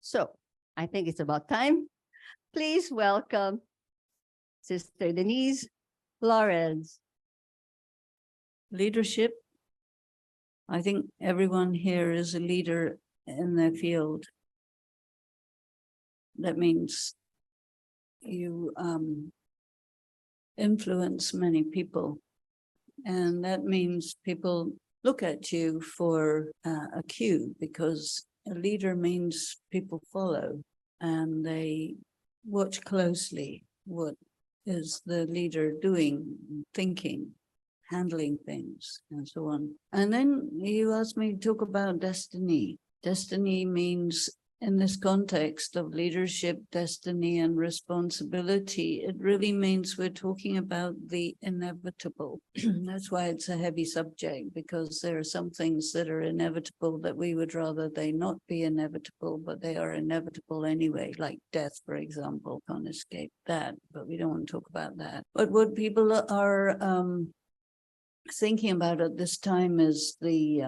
So I think it's about time. Please welcome Sister Denise Lawrence. Leadership. I think everyone here is a leader in their field. That means you influence many people. And that means people look at you for a cue, because a leader means people follow and they watch closely what is the leader doing, thinking, handling things, and so on. And then you asked me to talk about destiny. Destiny means, in this context of leadership, destiny, and responsibility, it really means we're talking about the inevitable. That's why it's a heavy subject, because there are some things that are inevitable that we would rather they not be inevitable, but they are inevitable anyway, like death, for example. Can't escape that, but we don't want to talk about that. But what people are thinking about at this time is the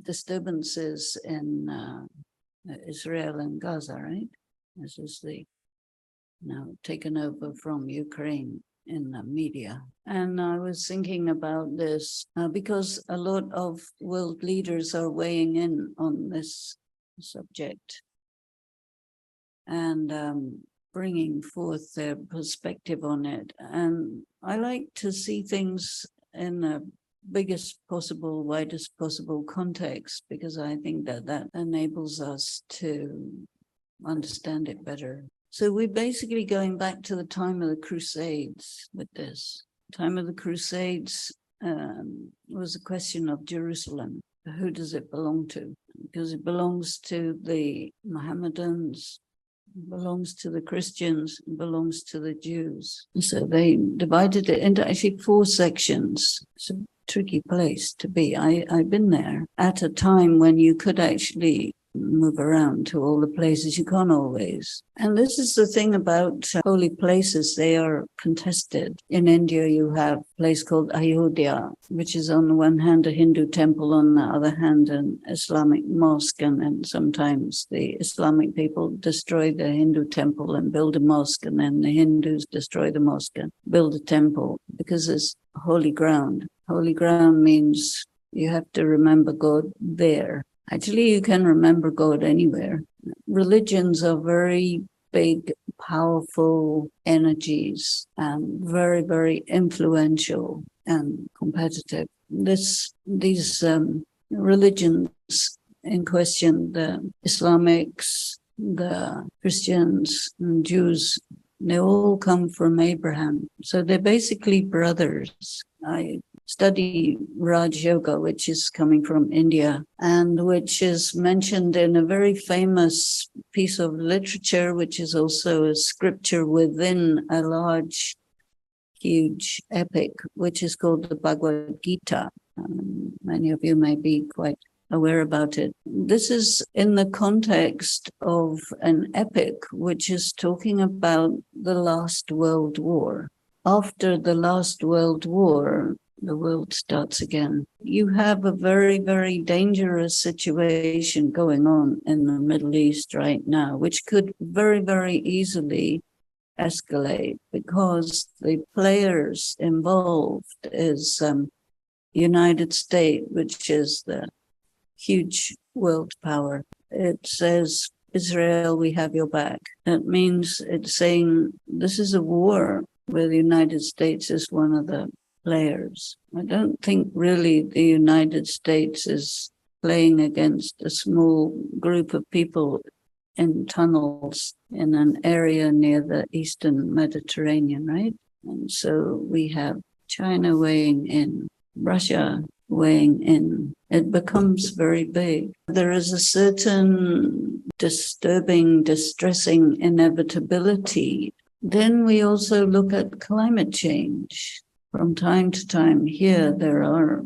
disturbances in Israel and Gaza, right? This is now taken over from Ukraine in the media. And I was thinking about this because a lot of world leaders are weighing in on this subject and bringing forth their perspective on it. And I like to see things in the biggest possible, widest possible context, because I think that enables us to understand it better. So we're basically going back to the time of the Crusades with this. Time of the Crusades was a question of Jerusalem. Who does it belong to? Because it belongs to the Mohammedans, belongs to the Christians, belongs to the Jews. So they divided it into actually 4 sections. It's a tricky place to be. I've been there at a time when you could actually move around to all the places. You can't always. And this is the thing about holy places. They are contested. In India, you have a place called Ayodhya, which is on the one hand a Hindu temple, on the other hand an Islamic mosque. And then sometimes the Islamic people destroy the Hindu temple and build a mosque, and then the Hindus destroy the mosque and build a temple, because it's holy ground. Holy ground means you have to remember God there. Actually, you can remember God anywhere. Religions are very big, powerful energies, and very, very influential and competitive. These religions in question, the Islamics, the Christians, and Jews, they all come from Abraham. So they're basically brothers. I study Raj Yoga, which is coming from India, and which is mentioned in a very famous piece of literature, which is also a scripture within a large, huge epic, which is called the Bhagavad Gita. Many of you may be quite aware about it. This is in the context of an epic which is talking about the last World War. After the last World War, the world starts again. You have a very, very dangerous situation going on in the Middle East right now, which could very, very easily escalate, because the players involved is United States, which is the huge world power. It says, Israel, we have your back. That means it's saying this is a war where the United States is one of the players. I don't think really the United States is playing against a small group of people in tunnels in an area near the Eastern Mediterranean, right? And so we have China weighing in, Russia weighing in. It becomes very big. There is a certain disturbing, distressing inevitability. Then we also look at climate change. From time to time here, there are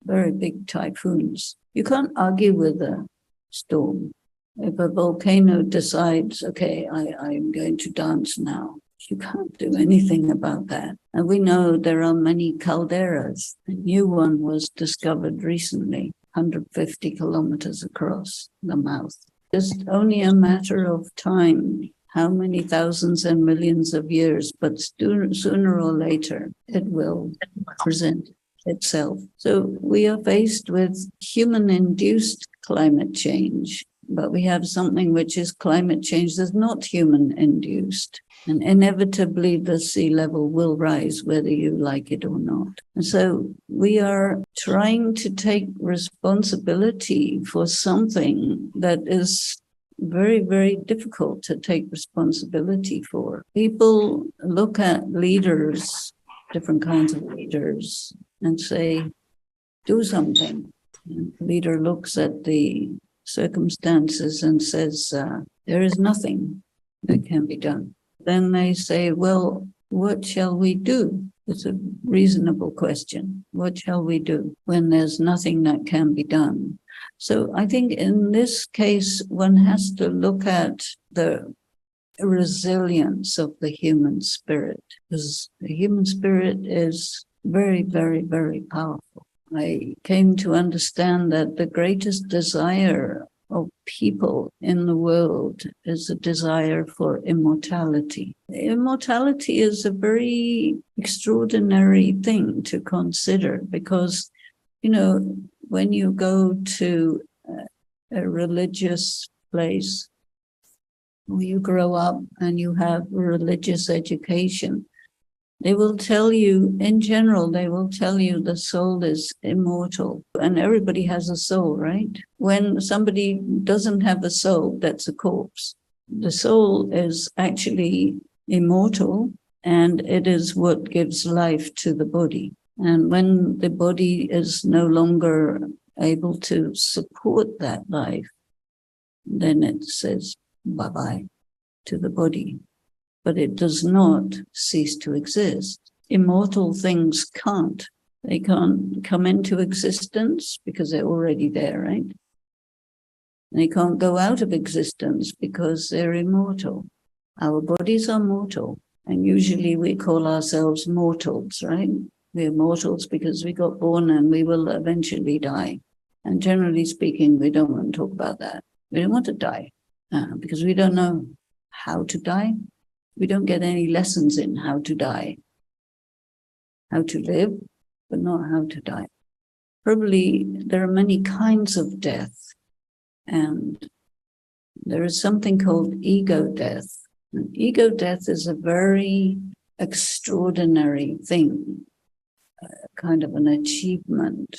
very big typhoons. You can't argue with a storm. If a volcano decides, okay, I'm going to dance now, you can't do anything about that. And we know there are many calderas. A new one was discovered recently, 150 kilometers across the mouth. just only a matter of time, how many thousands and millions of years, but sooner or later it will present itself. So we are faced with human-induced climate change, but we have something which is climate change that's not human-induced. And inevitably, the sea level will rise, whether you like it or not. And so we are trying to take responsibility for something that is very, very difficult to take responsibility for. People look at leaders, different kinds of leaders, and say, do something. And the leader looks at the circumstances and says, there is nothing that can be done. Then they say, well, what shall we do? It's a reasonable question. What shall we do when there's nothing that can be done? So I think in this case, one has to look at the resilience of the human spirit, because the human spirit is very, very, very powerful. I came to understand that the greatest desire of people in the world is a desire for immortality. Immortality is a very extraordinary thing to consider because, you know, when you go to a religious place, or you grow up and you have religious education, they will tell you, in general, they will tell you the soul is immortal. And everybody has a soul, right? When somebody doesn't have a soul, that's a corpse. The soul is actually immortal, and it is what gives life to the body. And when the body is no longer able to support that life, then it says bye-bye to the body. But it does not cease to exist. Immortal things can't. They can't come into existence because they're already there, right? They can't go out of existence because they're immortal. Our bodies are mortal, and usually we call ourselves mortals, right? We're mortals because we got born and we will eventually die. And generally speaking, we don't want to talk about that. We don't want to die because we don't know how to die. We don't get any lessons in how to die, how to live, but not how to die. Probably there are many kinds of death, and there is something called ego death. And ego death is a very extraordinary thing, kind of an achievement,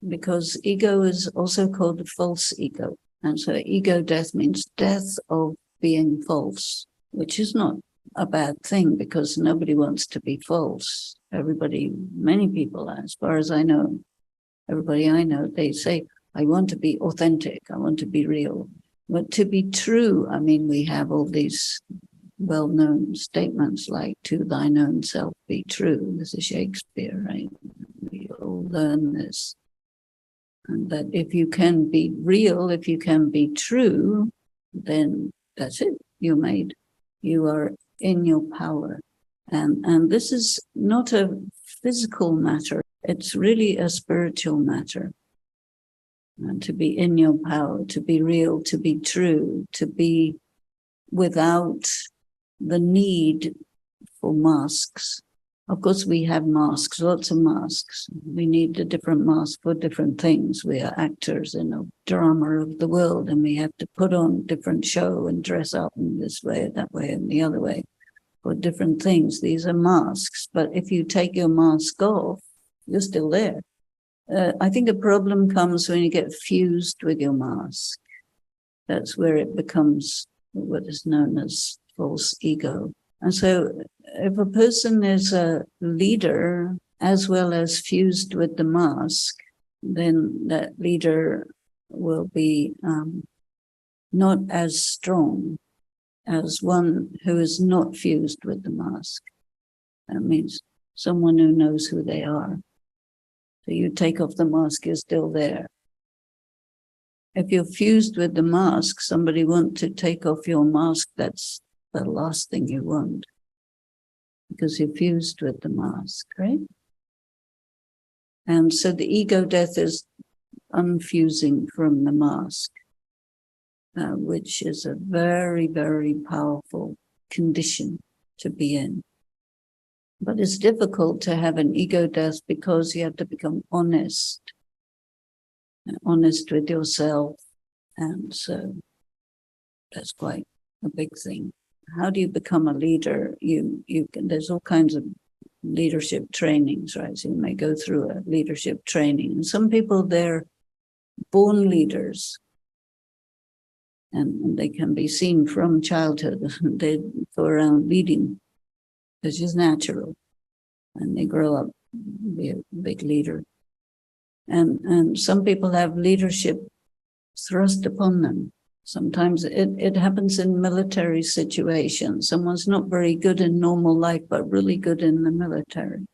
because ego is also called a false ego. And so ego death means death of being false, which is not a bad thing because nobody wants to be false. Everybody, many people, as far as I know, everybody I know, they say, I want to be authentic, I want to be real. But to be true, I mean, we have all these well-known statements like, to thine own self be true. This is Shakespeare, right? We all learn this. And that if you can be real, if you can be true, then that's it, you're made. You are in your power. And this is not a physical matter. It's really a spiritual matter. And to be in your power, to be real, to be true, to be without the need for masks. Of course, we have masks, lots of masks. We need a different mask for different things. We are actors in a drama of the world, and we have to put on different show and dress up in this way, that way, and the other way for different things. These are masks. But if you take your mask off, you're still there. I think the problem comes when you get fused with your mask. That's where it becomes what is known as false ego. And so if a person is a leader as well as fused with the mask, then that leader will be not as strong as one who is not fused with the mask. That means someone who knows who they are. So you take off the mask, you're still there. If you're fused with the mask, somebody wants to take off your mask, that's the last thing you want, because you're fused with the mask, right? And so the ego death is unfusing from the mask. which is a very, very powerful condition to be in. But it's difficult to have an ego death because you have to become honest with yourself. And so that's quite a big thing. How do you become a leader? You can, there's all kinds of leadership trainings, right? So you may go through a leadership training. And some people, they're born leaders. And they can be seen from childhood. They go around leading. It's just natural. And they grow up be a big leader. And some people have leadership thrust upon them. Sometimes it happens in military situations. Someone's not very good in normal life, but really good in the military,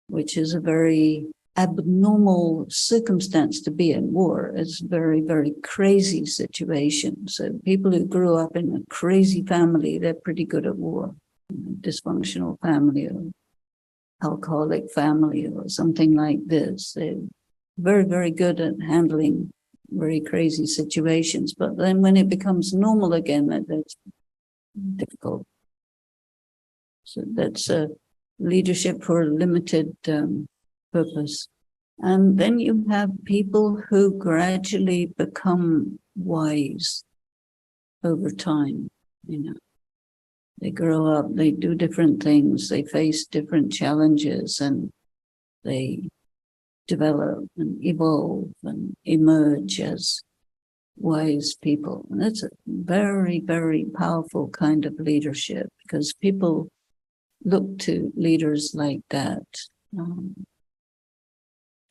which is a very abnormal circumstance to be in. War. It's a very, very crazy situation. So people who grew up in a crazy family, they're pretty good at war. Dysfunctional family or alcoholic family or something like this. They're very, very good at handling very crazy situations. But then when it becomes normal again, that's difficult. So that's a leadership for a limited purpose. And then you have people who gradually become wise over time, you know. They grow up, they do different things, they face different challenges, and they develop and evolve and emerge as wise people. And that's a very, very powerful kind of leadership, because people look to leaders like that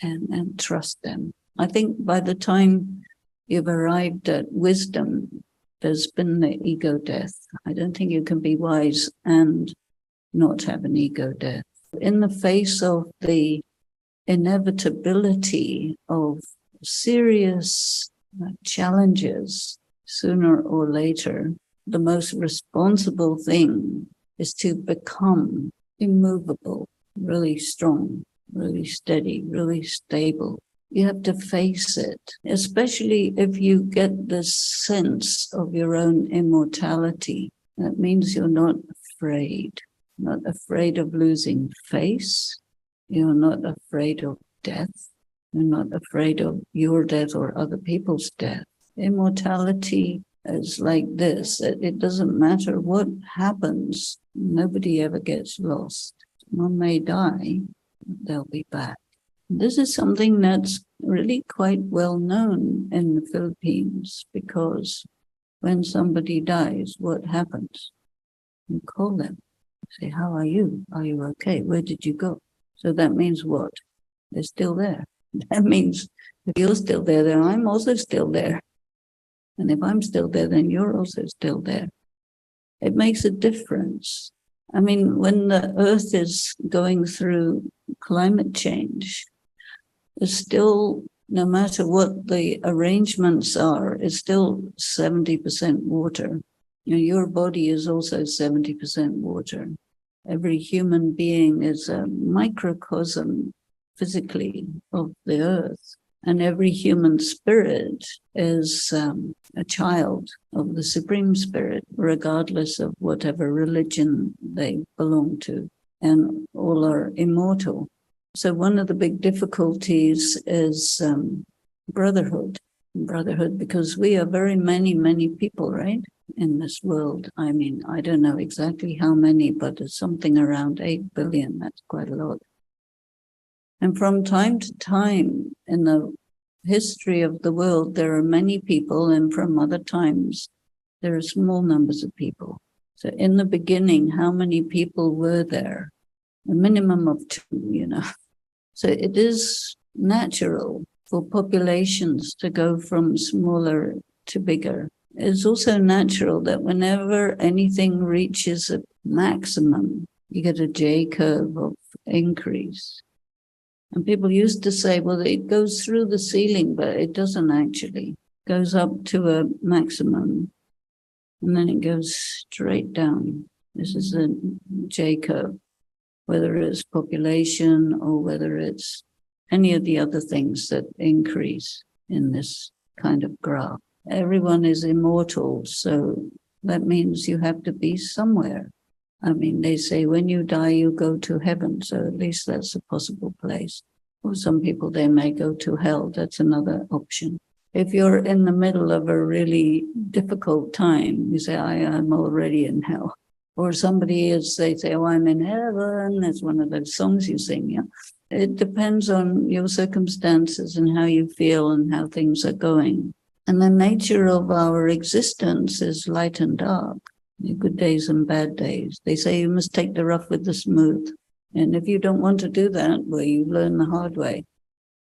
and trust them. I think by the time you've arrived at wisdom, there's been the ego death. I don't think you can be wise and not have an ego death. In the face of the inevitability of serious challenges, sooner or later, the most responsible thing is to become immovable, really strong, really steady, really stable. You have to face it, especially if you get this sense of your own immortality. That means you're not afraid of losing face. You're not afraid of death. You're not afraid of your death or other people's death. Immortality is like this. It doesn't matter what happens. Nobody ever gets lost. One may die, but they'll be back. This is something that's really quite well known in the Philippines, because when somebody dies, what happens? You call them, say, how are you? Are you okay? Where did you go? So that means what? They're still there. That means if you're still there, then I'm also still there. And if I'm still there, then you're also still there. It makes a difference. I mean, when the Earth is going through climate change, it's still, no matter what the arrangements are, it's still 70% water. You know, your body is also 70% water. Every human being is a microcosm physically of the Earth. And every human spirit is a child of the Supreme Spirit, regardless of whatever religion they belong to. And all are immortal. So one of the big difficulties is brotherhood, because we are very many, many people, right, in this world. I mean, I don't know exactly how many, but it's something around 8 billion. That's quite a lot. And from time to time in the history of the world, there are many people, and from other times, there are small numbers of people. So in the beginning, how many people were there? A minimum of 2, you know. So it is natural for populations to go from smaller to bigger. It's also natural that whenever anything reaches a maximum, you get a J curve of increase. And people used to say, well, it goes through the ceiling, but it doesn't actually. It goes up to a maximum, and then it goes straight down. This is a J curve. Whether it's population or whether it's any of the other things that increase in this kind of graph. everyone is immortal, so that means you have to be somewhere. I mean, they say when you die, you go to heaven, so at least that's a possible place. Or some people, they may go to hell. That's another option. If you're in the middle of a really difficult time, you say, I am already in hell. Or somebody is, they say, oh, I'm in heaven. That's one of those songs you sing, yeah. It depends on your circumstances and how you feel and how things are going. And the nature of our existence is light and dark, good days and bad days. They say you must take the rough with the smooth. And if you don't want to do that, well, you learn the hard way.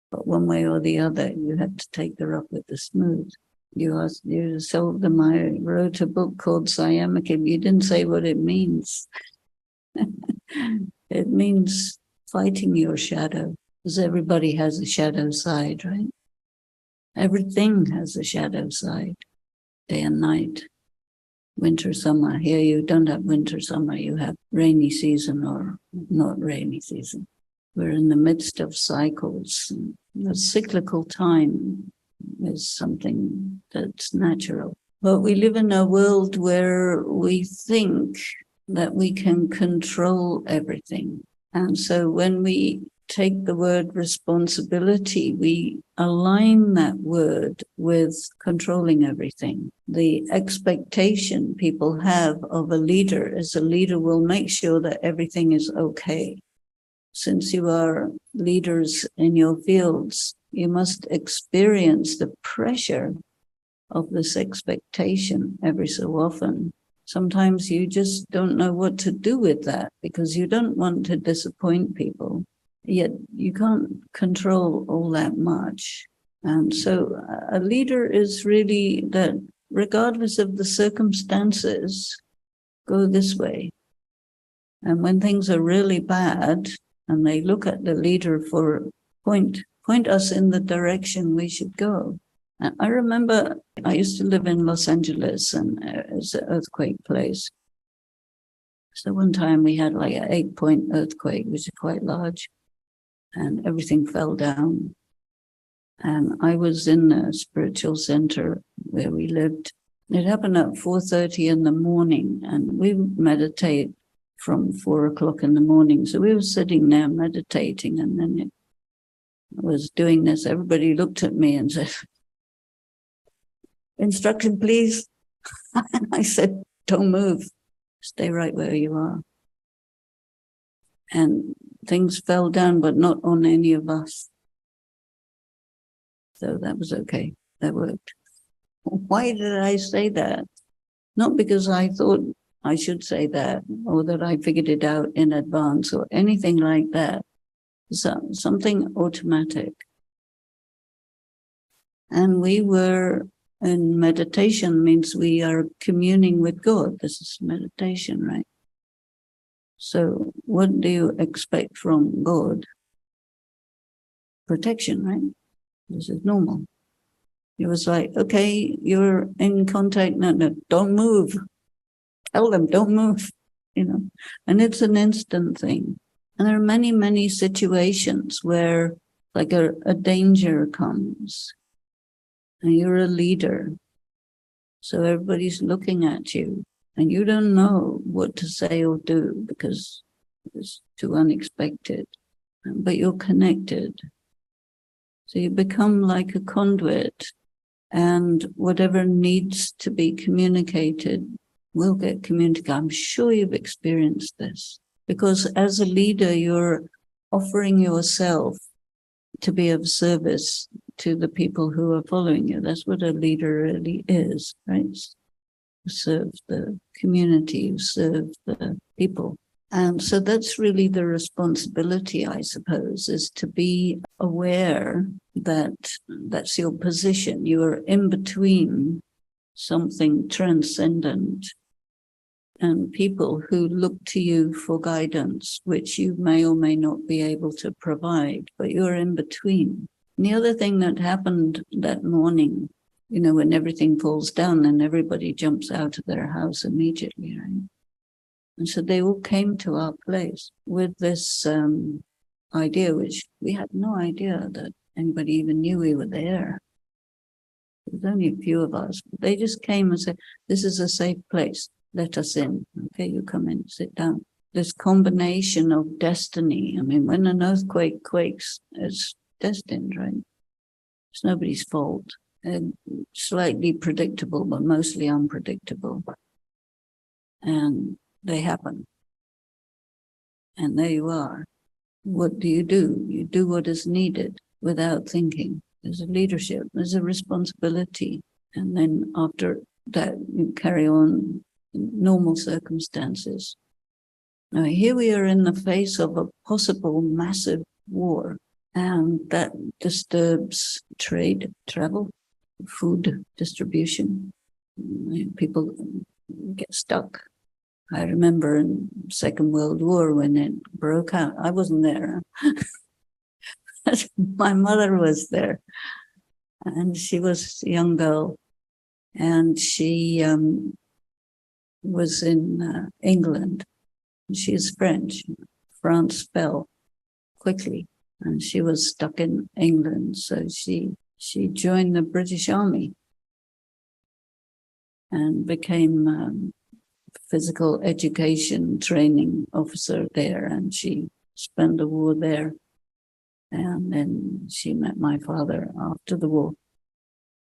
But one way or the other, you have to take the rough with the smooth. You told them I wrote a book called Sayamakim. You didn't say what it means. It means fighting your shadow, because everybody has a shadow side, right? Everything has a shadow side, day and night, winter, summer. Here you don't have winter, summer, you have rainy season or not rainy season. We're in the midst of cycles. The cyclical time is something that's natural. But we live in a world where we think that we can control everything. And so when we take the word responsibility, we align that word with controlling everything. The expectation people have of a leader is a leader will make sure that everything is okay. Since you are leaders in your fields, you must experience the pressure of this expectation every so often. Sometimes you just don't know what to do with that because you don't want to disappoint people, yet you can't control all that much. And so a leader is really that regardless of the circumstances, go this way. And when things are really bad and they look at the leader for point us in the direction we should go. I remember I used to live in Los Angeles and it's an earthquake place. So one time we had like an 8-point earthquake, which is quite large, and everything fell down. And I was in the spiritual center where we lived. It happened at 4:30 in the morning, and we meditate from 4 o'clock in the morning. So we were sitting there meditating, and then it was doing this. Everybody looked at me and said, instruction, please. And I said, don't move. Stay right where you are. And things fell down, but not on any of us. So that was okay. That worked. Why did I say that? Not because I thought I should say that, or that I figured it out in advance, or anything like that. Something automatic. And we were in meditation, means we are communing with God. This is meditation, right? So what do you expect from God? Protection, right? This is normal. It was like, okay, you're in contact, no, don't move. Tell them, don't move, and it's an instant thing. And there are many, many situations where like a danger comes and you're a leader. So everybody's looking at you and you don't know what to say or do because it's too unexpected, but you're connected. So you become like a conduit, and whatever needs to be communicated will get communicated. I'm sure you've experienced this. Because as a leader, you're offering yourself to be of service to the people who are following you. That's what a leader really is, right? Serve the community, serve the people. And so that's really the responsibility, I suppose, is to be aware that that's your position. You are in between something transcendent and people who look to you for guidance, which you may or may not be able to provide, but you're in between. And the other thing that happened that morning, when everything falls down and everybody jumps out of their house immediately, right? And so they all came to our place with this idea, which we had no idea that anybody even knew we were there. There's only a few of us. They just came and said, this is a safe place. Let us in. Okay, you come in, sit down. This combination of destiny. I mean, when an earthquake quakes, it's destined, right? It's nobody's fault. And slightly predictable, but mostly unpredictable. And they happen. And there you are. What do? You do what is needed without thinking. There's a leadership, there's a responsibility. And then after that, you carry on in normal circumstances. Now, here we are in the face of a possible massive war, and that disturbs trade, travel, food distribution. People get stuck. I remember in Second World War when it broke out. I wasn't there. My mother was there, and she was a young girl, and she was in England. She is French. France fell quickly, and she was stuck in England. So she joined the British Army and became physical education training officer there, and she spent the war there. And then she met my father after the war.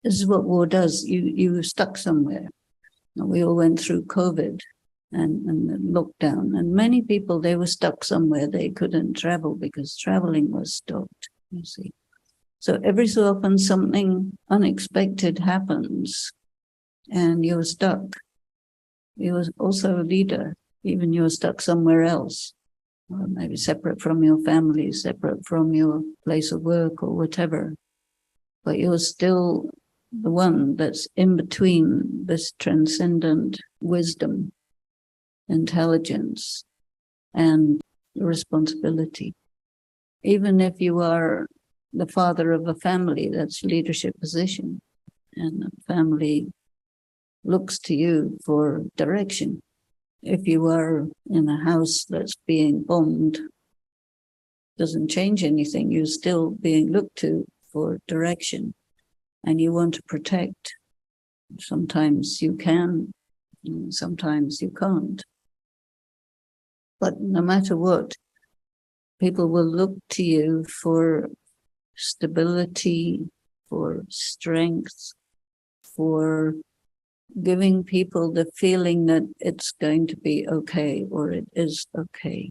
This is what war does. You stuck somewhere. We all went through COVID and the lockdown, and many people, they were stuck somewhere. They couldn't travel because traveling was stopped, you see. So every so often something unexpected happens and you're stuck. You're also a leader, even you're stuck somewhere else, or maybe separate from your family, separate from your place of work or whatever. But you're still the one that's in between this transcendent wisdom, intelligence, and responsibility. Even if you are the father of a family, that's leadership position, and the family looks to you for direction. If you are in a house that's being bombed, doesn't change anything. You're still being looked to for direction, and you want to protect. Sometimes you can, sometimes you can't. But no matter what, people will look to you for stability, for strength, for giving people the feeling that it's going to be okay, or it is okay.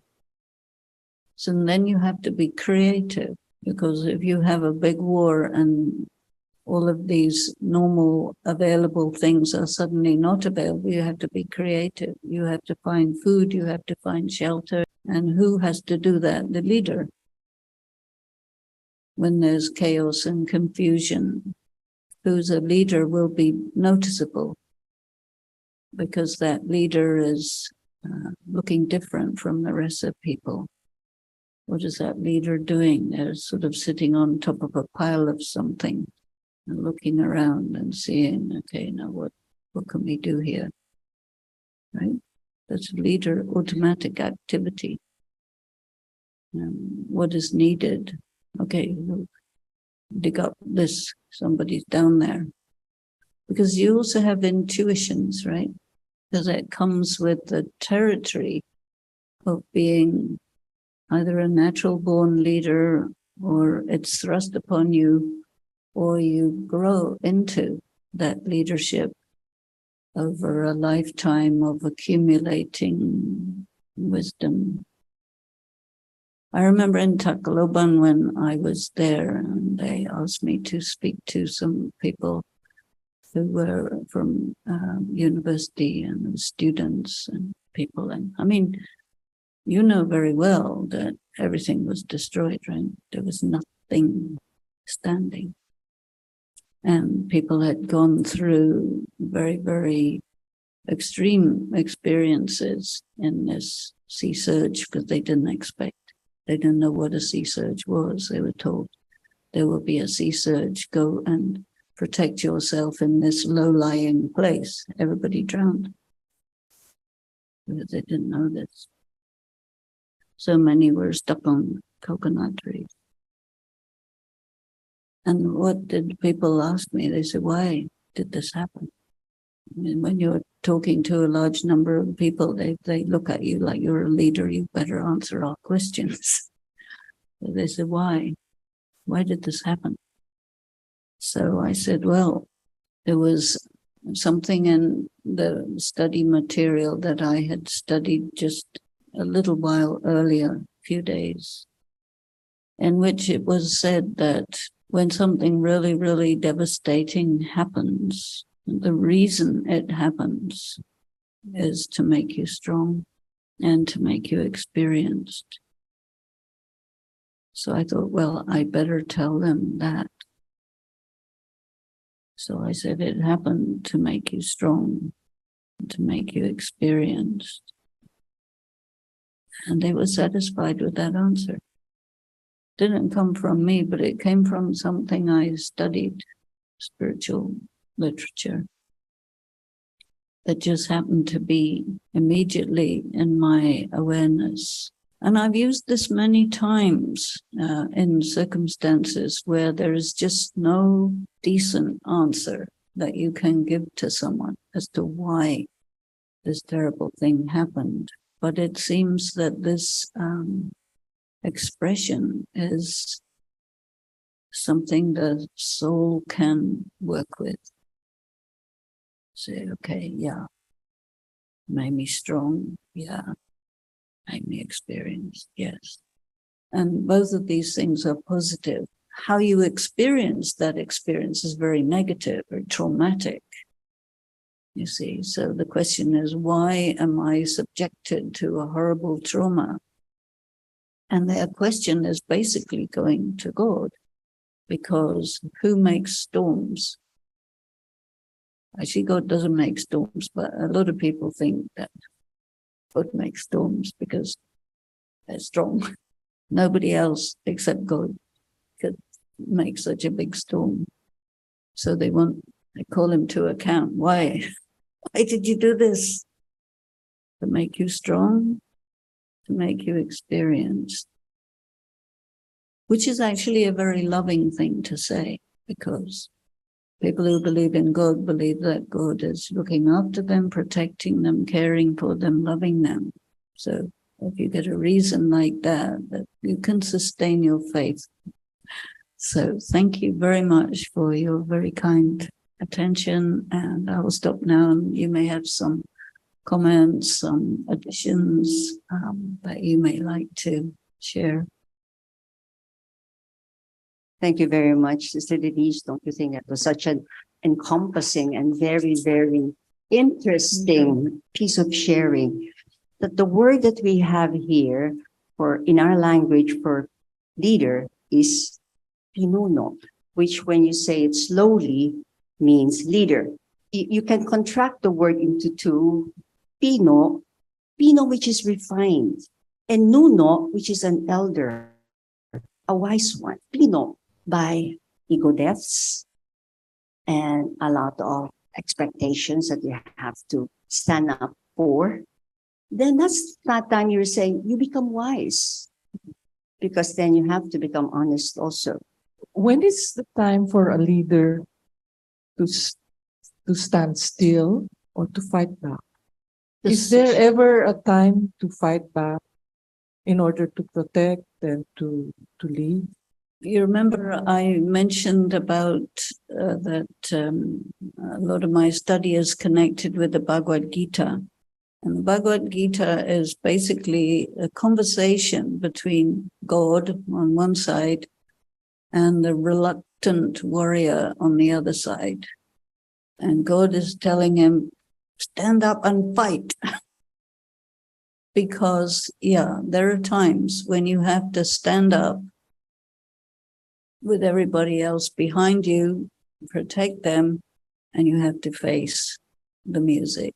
So then you have to be creative, because if you have a big war and all of these normal available things are suddenly not available, you have to be creative. You have to find food, you have to find shelter. And who has to do that? The leader. When there's chaos and confusion, who's a leader will be noticeable, because that leader is looking different from the rest of people. What is that leader doing? They're sort of sitting on top of a pile of something and looking around and seeing, okay, now what can we do here? Right? That's leader automatic activity. What is needed? Okay, we'll dig up this, somebody's down there. Because you also have intuitions, right? Because it comes with the territory of being either a natural born leader, or it's thrust upon you, or you grow into that leadership over a lifetime of accumulating wisdom. I remember in Tacloban when I was there, and they asked me to speak to some people who were from university and students and people. And I mean, you know very well that everything was destroyed, right? There was nothing standing. And people had gone through very, very extreme experiences in this sea surge, because they didn't expect. They didn't know what a sea surge was. They were told there will be a sea surge. Go and protect yourself in this low-lying place. Everybody drowned because they didn't know this. So many were stuck on coconut trees. And what did people ask me? They said, why? did this happen? I mean, when you're talking to a large number of people, they look at you like you're a leader. You better answer our questions. So they said, why? Why did this happen? So I said, well, there was something in the study material that I had studied just a little while earlier, a few days, in which it was said that when something really, really devastating happens, the reason it happens is to make you strong and to make you experienced. So I thought, well, I better tell them that. So I said, it happened to make you strong, to make you experienced. And they were satisfied with that answer. Didn't come from me, but it came from something I studied, spiritual literature, that just happened to be immediately in my awareness. And I've used this many times in circumstances where there is just no decent answer that you can give to someone as to why this terrible thing happened. But it seems that this expression is something the soul can work with. Say, okay, yeah, made me strong, yeah, made me experienced, yes. And both of these things are positive. How you experience that experience is very negative or traumatic, you see. So the question is, why am I subjected to a horrible trauma? And their question is basically going to God, because who makes storms? Actually, God doesn't make storms, but a lot of people think that God makes storms because they're strong. Nobody else except God could make such a big storm. So they call him to account. Why? Why did you do this? To make you strong, to make you experienced. Which is actually a very loving thing to say, because people who believe in God believe that God is looking after them, protecting them, caring for them, loving them. So if you get a reason like that you can sustain your faith. So thank you very much for your very kind attention, and I will stop now, and you may have some comments, some additions that you may like to share. Thank you very much, Sister Denise. Don't you think that was such an encompassing and very, very interesting piece of sharing? That the word that we have here for in our language for leader is pinuno, which when you say it slowly means leader. You can contract the word into two. Pino, which is refined, and nuno, which is an elder, a wise one. Pino, by ego deaths and a lot of expectations that you have to stand up for. Then that's that time you're saying you become wise, because then you have to become honest also. When is the time for a leader to stand still or to fight back? Is there ever a time to fight back in order to protect and to lead? You remember I mentioned about that a lot of my study is connected with the Bhagavad Gita. And the Bhagavad Gita is basically a conversation between God on one side and the reluctant warrior on the other side. And God is telling him, stand up and fight. Because, yeah, there are times when you have to stand up with everybody else behind you, protect them, and you have to face the music.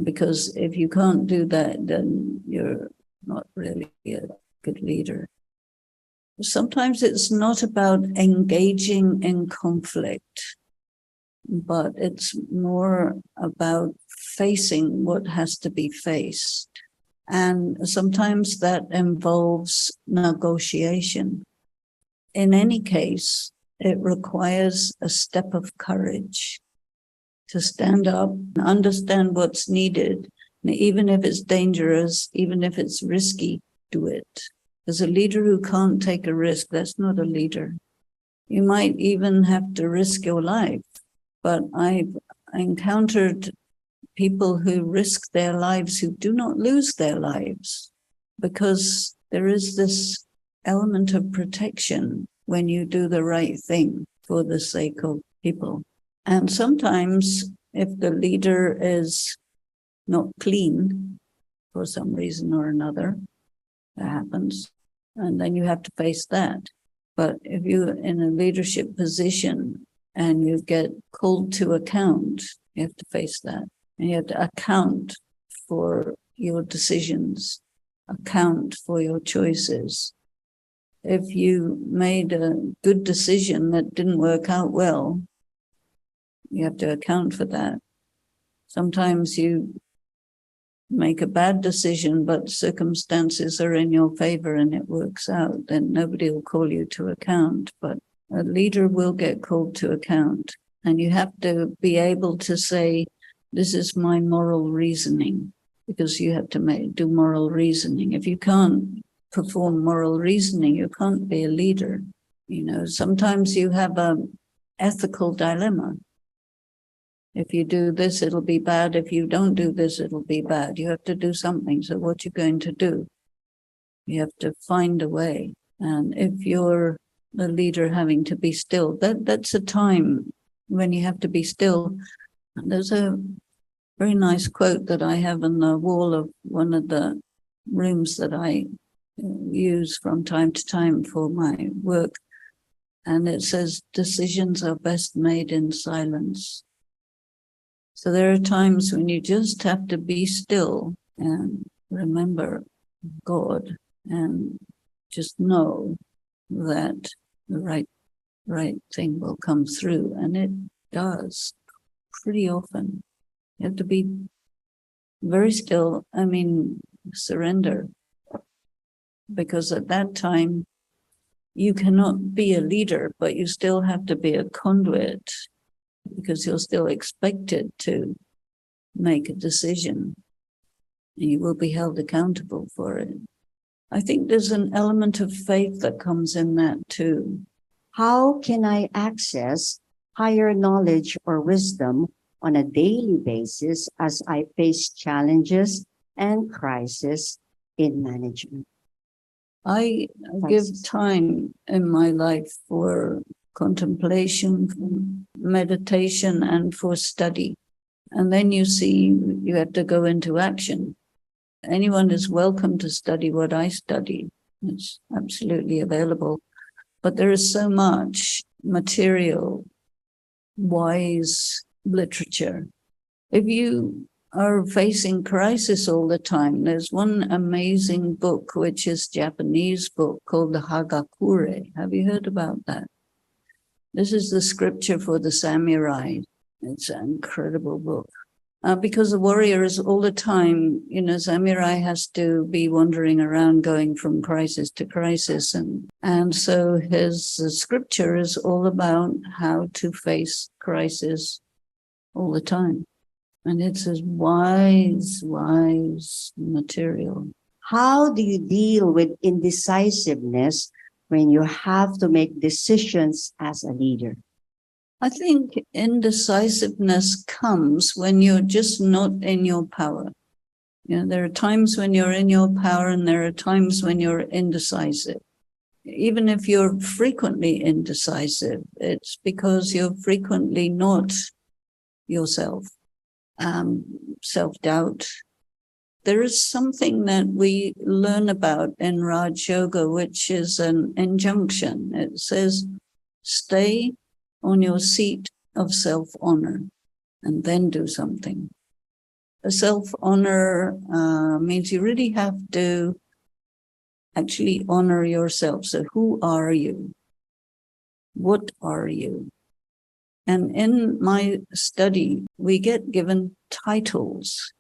Because if you can't do that, then you're not really a good leader. Sometimes it's not about engaging in conflict, but it's more about facing what has to be faced. And sometimes that involves negotiation. In any case, it requires a step of courage. to stand up and understand what's needed. And even if it's dangerous, even if it's risky, do it. As a leader who can't take a risk, that's not a leader. You might even have to risk your life. But I've encountered people who risk their lives who do not lose their lives, because there is this element of protection when you do the right thing for the sake of people. And sometimes if the leader is not clean for some reason or another, that happens, and then you have to face that. But if you're in a leadership position and you get called to account, you have to face that. And you have to account for your decisions, account for your choices. If you made a good decision that didn't work out well, you have to account for that. Sometimes you make a bad decision, but circumstances are in your favor and it works out, then nobody will call you to account. But a leader will get called to account. And you have to be able to say, this is my moral reasoning, because you have to do moral reasoning. If you can't perform moral reasoning, you can't be a leader. You know, sometimes you have an ethical dilemma. If you do this, it'll be bad. If you don't do this, it'll be bad. You have to do something. So what you're going to do? You have to find a way. And if you're the leader having to be still, that's a time when you have to be still. There's a very nice quote that I have on the wall of one of the rooms that I use from time to time for my work. And it says, decisions are best made in silence. So there are times when you just have to be still and remember God and just know that the right thing will come through. And it does pretty often. You have to be very still. I mean, surrender. Because at that time, you cannot be a leader, but you still have to be a conduit, because you're still expected to make a decision and you will be held accountable for it. I think there's an element of faith that comes in that too. How can I access higher knowledge or wisdom on a daily basis as I face challenges and crises in management? I give time in my life for contemplation, for meditation, and for study. And then you see you have to go into action. Anyone is welcome to study what I study. It's absolutely available. But there is so much material, wise literature. If you are facing crisis all the time, there's one amazing book, which is a Japanese book called the Hagakure. Have you heard about that? This is the scripture for the samurai. It's an incredible book. Because the warrior is all the time, you know, samurai has to be wandering around going from crisis to crisis. And so his scripture is all about how to face crisis all the time. And it's a wise material. How do you deal with indecisiveness when you have to make decisions as a leader? I think indecisiveness comes when you're just not in your power. You know, there are times when you're in your power and there are times when you're indecisive. Even if you're frequently indecisive, it's because you're frequently not yourself. Self-doubt. There is something that we learn about in Raj Yoga, which is an injunction. It says, stay on your seat of self-honor and then do something. A self-honor means you really have to actually honor yourself. So who are you? What are you? And in my study, we get given titles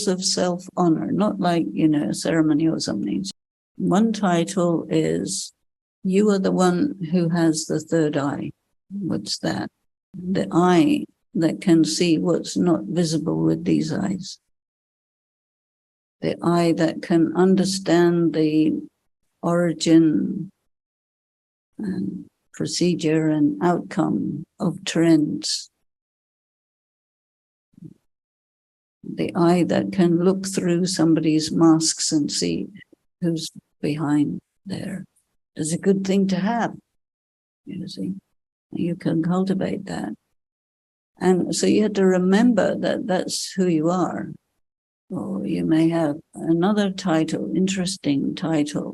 of self-honor, not like, you know, a ceremony or something. One title is, you are the one who has the third eye. What's that? The eye that can see what's not visible with these eyes. The eye that can understand the origin and procedure and outcome of trends. The eye that can look through somebody's masks and see who's behind there. It's a good thing to have, you see. You can cultivate that. And so you have to remember that that's who you are. Or you may have another title, interesting title.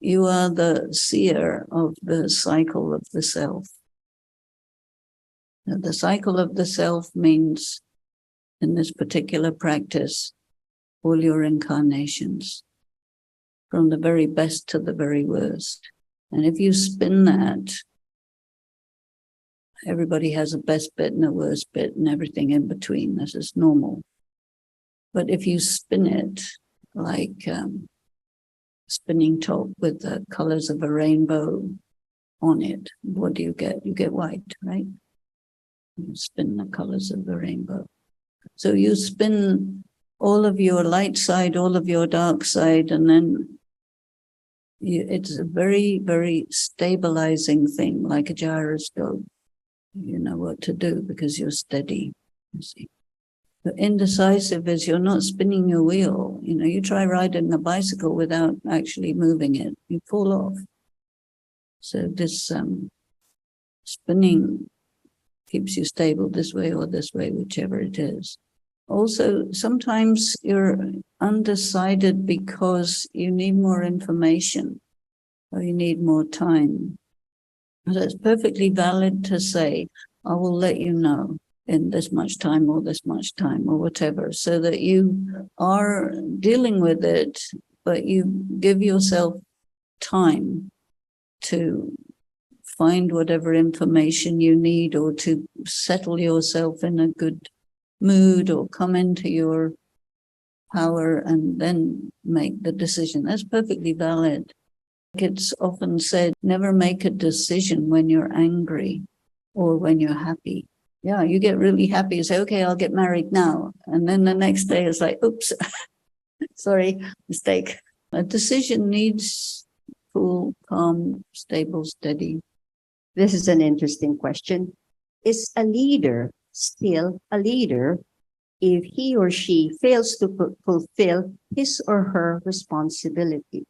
You are the seer of the cycle of the self. Now, the cycle of the self means, in this particular practice, all your incarnations, from the very best to the very worst. And if you spin that, everybody has a best bit and a worst bit and everything in between. This is normal. But if you spin it like spinning top with the colors of a rainbow on it, what do you get? You get white, right? You spin the colors of the rainbow. So you spin all of your light side, all of your dark side, and then it's a very, very stabilizing thing, like a gyroscope. You know what to do because you're steady, you see. But indecisive is you're not spinning your wheel. You know, you try riding a bicycle without actually moving it, you fall off. So this spinning keeps you stable this way or this way, whichever it is. Also, sometimes you're undecided because you need more information or you need more time. So it's perfectly valid to say, I will let you know in this much time or whatever, so that you are dealing with it, but you give yourself time to find whatever information you need or to settle yourself in a good mood or come into your power and then make the decision. That's perfectly valid. It's often said, never make a decision when you're angry or when you're happy. Yeah, you get really happy, you say, okay, I'll get married now. And then the next day it's like, oops, sorry, mistake. A decision needs cool, calm, stable, steady. This is an interesting question. Is a leader still a leader if he or she fails to fulfill his or her responsibility?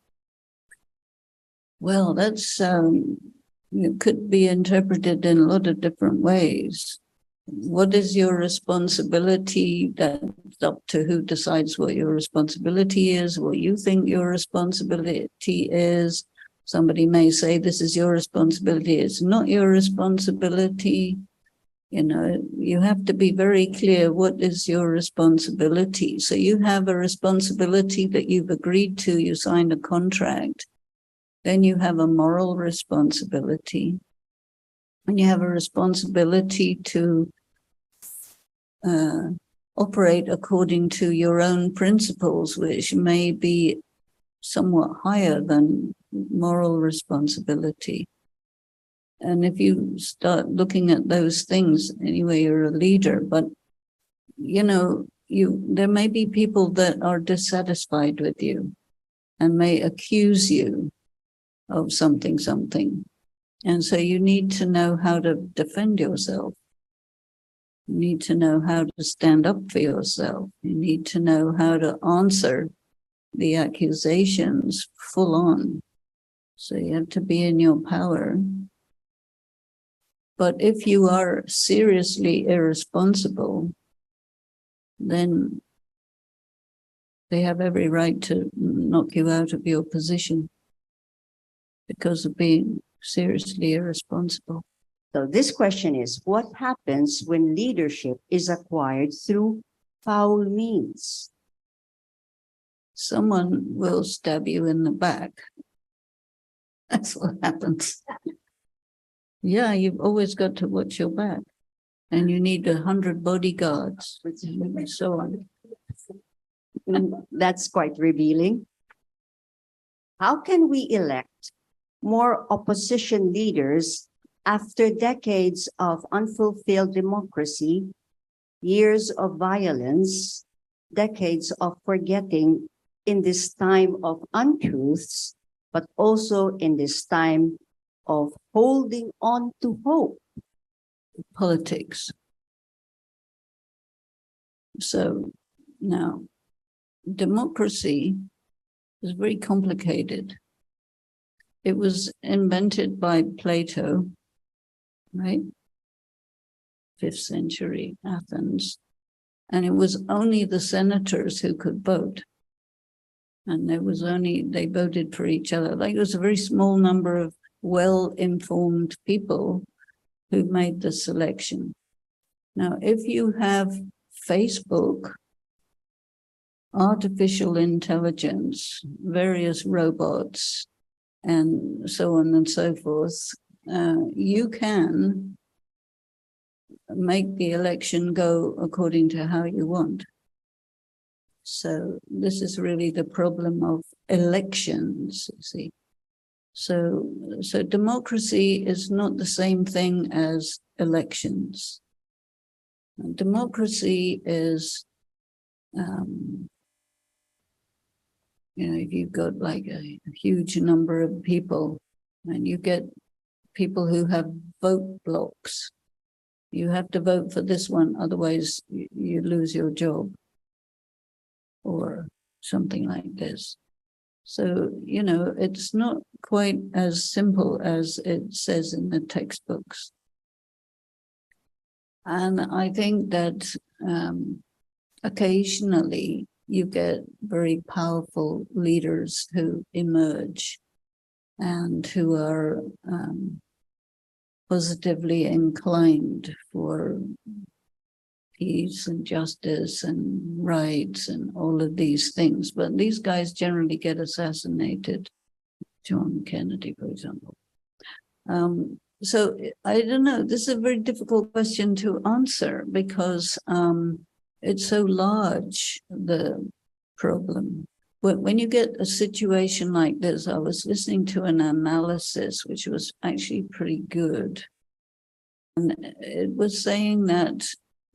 Well, that's it could be interpreted in a lot of different ways. What is your responsibility? That's up to who decides what your responsibility is, what you think your responsibility is. Somebody may say, this is your responsibility. It's not your responsibility. You know, you have to be very clear what is your responsibility. So you have a responsibility that you've agreed to, you signed a contract. Then you have a moral responsibility. And you have a responsibility to operate according to your own principles, which may be somewhat higher than moral responsibility. And if you start looking at those things, anyway, you're a leader. But, you know, there may be people that are dissatisfied with you and may accuse you of something. And so you need to know how to defend yourself. You need to know how to stand up for yourself. You need to know how to answer the accusations full on. So you have to be in your power. But if you are seriously irresponsible, then they have every right to knock you out of your position because of being seriously irresponsible. So this question is, what happens when leadership is acquired through foul means? Someone will stab you in the back. That's what happens. Yeah, you've always got to watch your back. And you need 100 bodyguards and so on. That's quite revealing. How can we elect more opposition leaders After decades of unfulfilled democracy, years of violence, decades of forgetting in this time of untruths, but also in this time of holding on to hope. Politics. So now, democracy is very complicated. It was invented by Plato, right? 5th century Athens. And it was only the senators who could vote. And they voted for each other. Like it was a very small number of well-informed people who made the selection. Now, if you have Facebook, artificial intelligence, various robots, and so on and so forth, you can make the election go according to how you want. So this is really the problem of elections, you see. So democracy is not the same thing as elections. Democracy is, if you've got like a huge number of people and you get people who have vote blocks, you have to vote for this one, otherwise you lose your job or something like this. So, it's not quite as simple as it says in the textbooks. And I think that occasionally you get very powerful leaders who emerge and who are positively inclined for peace and justice and rights and all of these things. But these guys generally get assassinated. John Kennedy, for example. So I don't know, this is a very difficult question to answer because it's so large, the problem. When you get a situation like this, I was listening to an analysis, which was actually pretty good. And it was saying that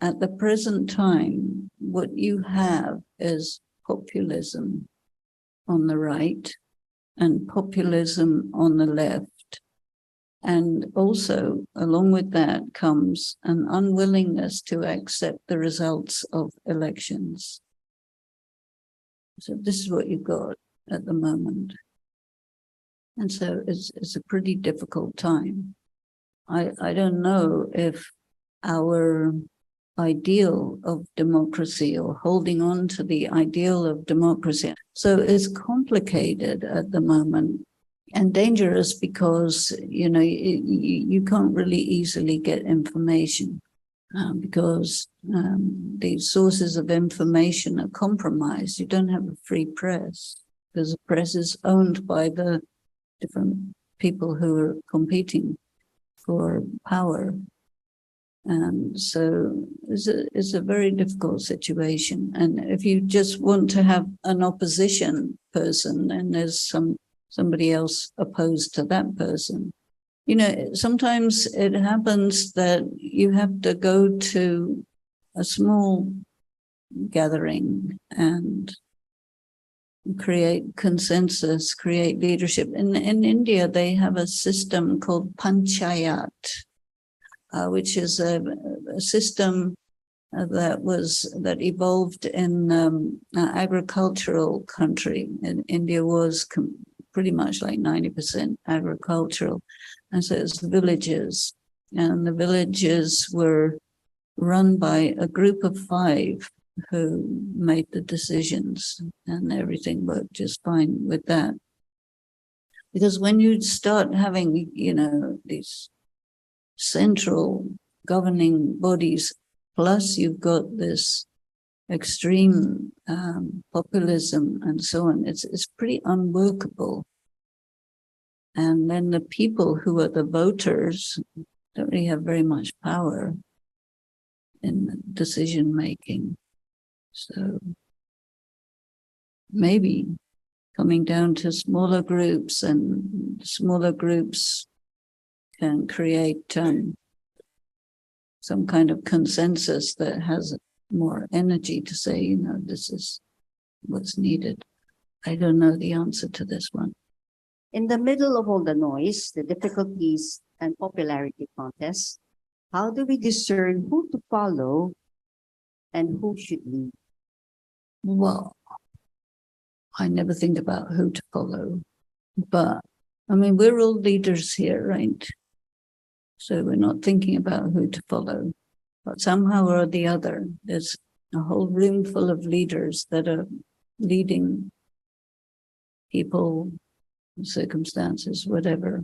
at the present time, what you have is populism on the right and populism on the left. And also, along with that comes an unwillingness to accept the results of elections. So this is what you've got at the moment. And so it's a pretty difficult time. I don't know if our ideal of democracy or holding on to the ideal of democracy. So it's complicated at the moment and dangerous because, you can't really easily get information because the sources of information are compromised. You don't have a free press because the press is owned by the different people who are competing for power. And so it's a very difficult situation. And if you just want to have an opposition person and there's somebody else opposed to that person, sometimes it happens that you have to go to a small gathering and create consensus, create leadership. In India, they have a system called panchayat, which is a system that evolved in an agricultural country. And India was pretty much like 90% agricultural. And so it's villages. And the villages were run by a group of 5 who made the decisions, and everything worked just fine with that. Because when you start having, these central governing bodies, plus you've got this extreme populism and so on, it's pretty unworkable. And then the people who are the voters don't really have very much power in decision making. So maybe coming down to smaller groups, and smaller groups and create some kind of consensus that has more energy to say, you know, this is what's needed. I don't know the answer to this one. In the middle of all the noise, the difficulties and popularity contests, how do we discern who to follow and who should lead? Well, I never think about who to follow, but I mean, we're all leaders here, right? So we're not thinking about who to follow, but somehow or the other, there's a whole room full of leaders that are leading people, circumstances, whatever.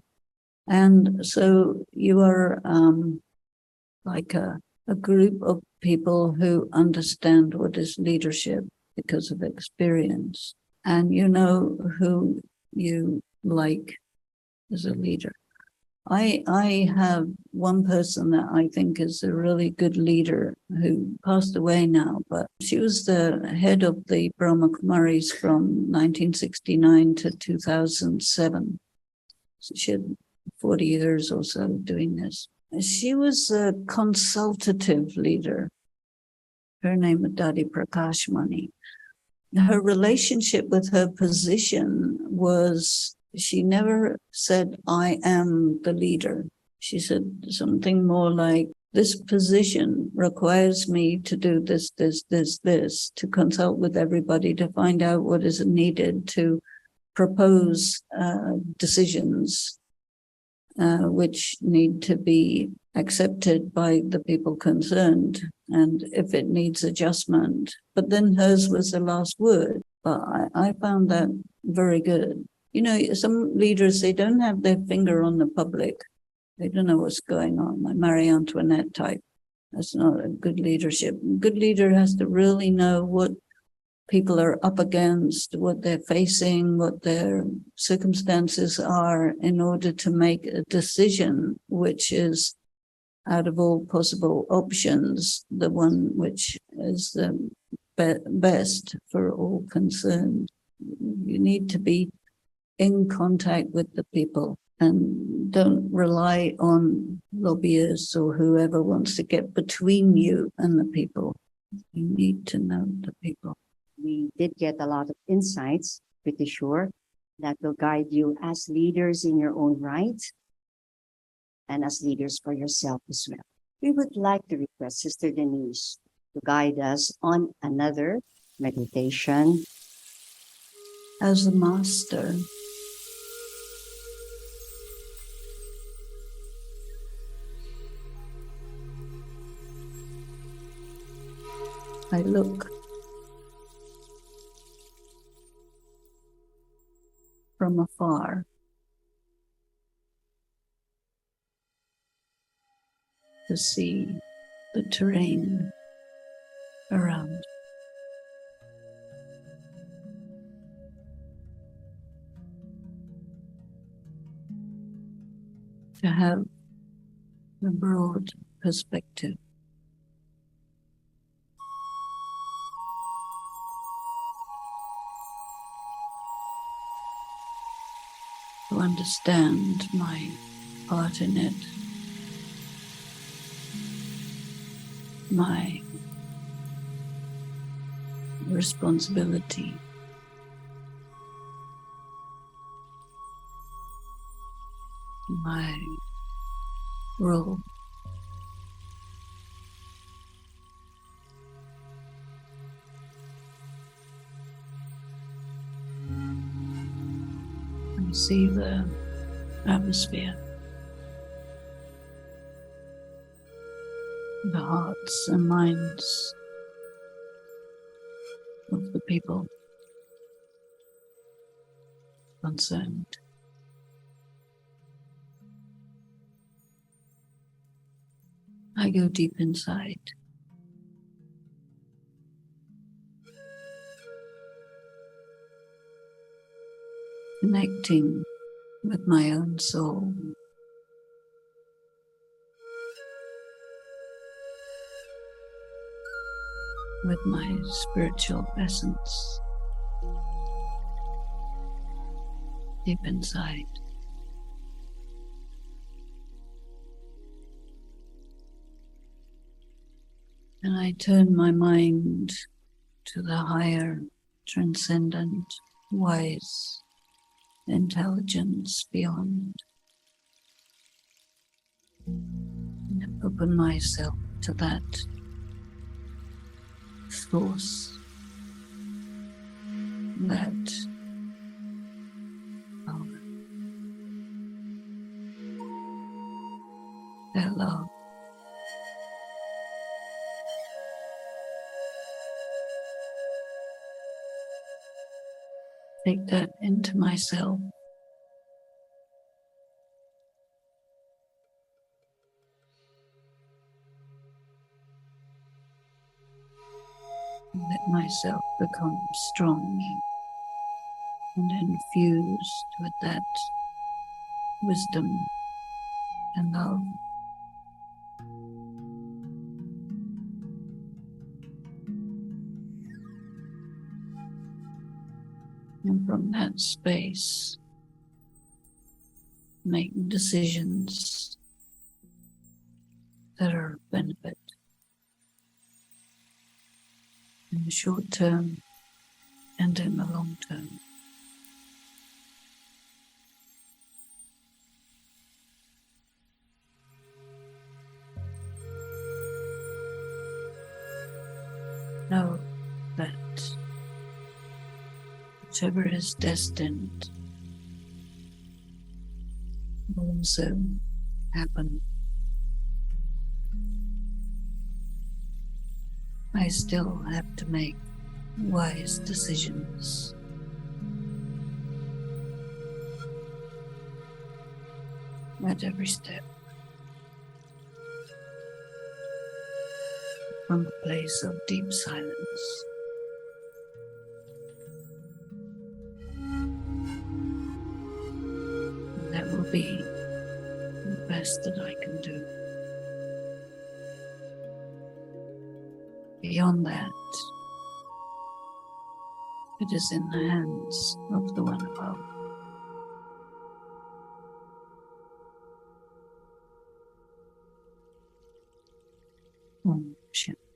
And so you are like a group of people who understand what is leadership because of experience. And you know who you like as a leader. I have one person that I think is a really good leader who passed away now, but she was the head of the Brahma Kumaris from 1969 to 2007. So she had 40 years or so doing this. She was a consultative leader. Her name was Dadi Prakashmani. Her relationship with her position was, she never said, I am the leader. She said something more like, this position requires me to do this, to consult with everybody to find out what is needed to propose decisions which need to be accepted by the people concerned, and if it needs adjustment. But then hers was the last word. But I found that very good. You know, some leaders, they don't have their finger on the public. They don't know what's going on, like Marie Antoinette type. That's not a good leadership. A good leader has to really know what people are up against, what they're facing, what their circumstances are, in order to make a decision which is, out of all possible options, the one which is the best for all concerned. You need to be in contact with the people and don't rely on lobbyists or whoever wants to get between you and the people. You need to know the people. We did get a lot of insights, pretty sure, that will guide you as leaders in your own right and as leaders for yourself as well. We would like to request Sister Denise to guide us on another meditation. As a master, I look from afar to see the terrain around. To have a broad perspective. To understand my part in it, my responsibility, my role. And see the atmosphere, the hearts and minds of the people concerned. I go deep inside. Connecting with my own soul. With my spiritual essence. Deep inside. And I turn my mind to the higher, transcendent, wise intelligence beyond. And I open myself to that source, that power, that love. Take that into myself. And let myself become strong and infused with that wisdom and love. And from that space, make decisions that are of benefit in the short term and in the long term. Know that whichever is destined will also happen. I still have to make wise decisions. At every step. From a place of deep silence. And that will be the best that I can do. Beyond that, it is in the hands of the one above. Om Shanti.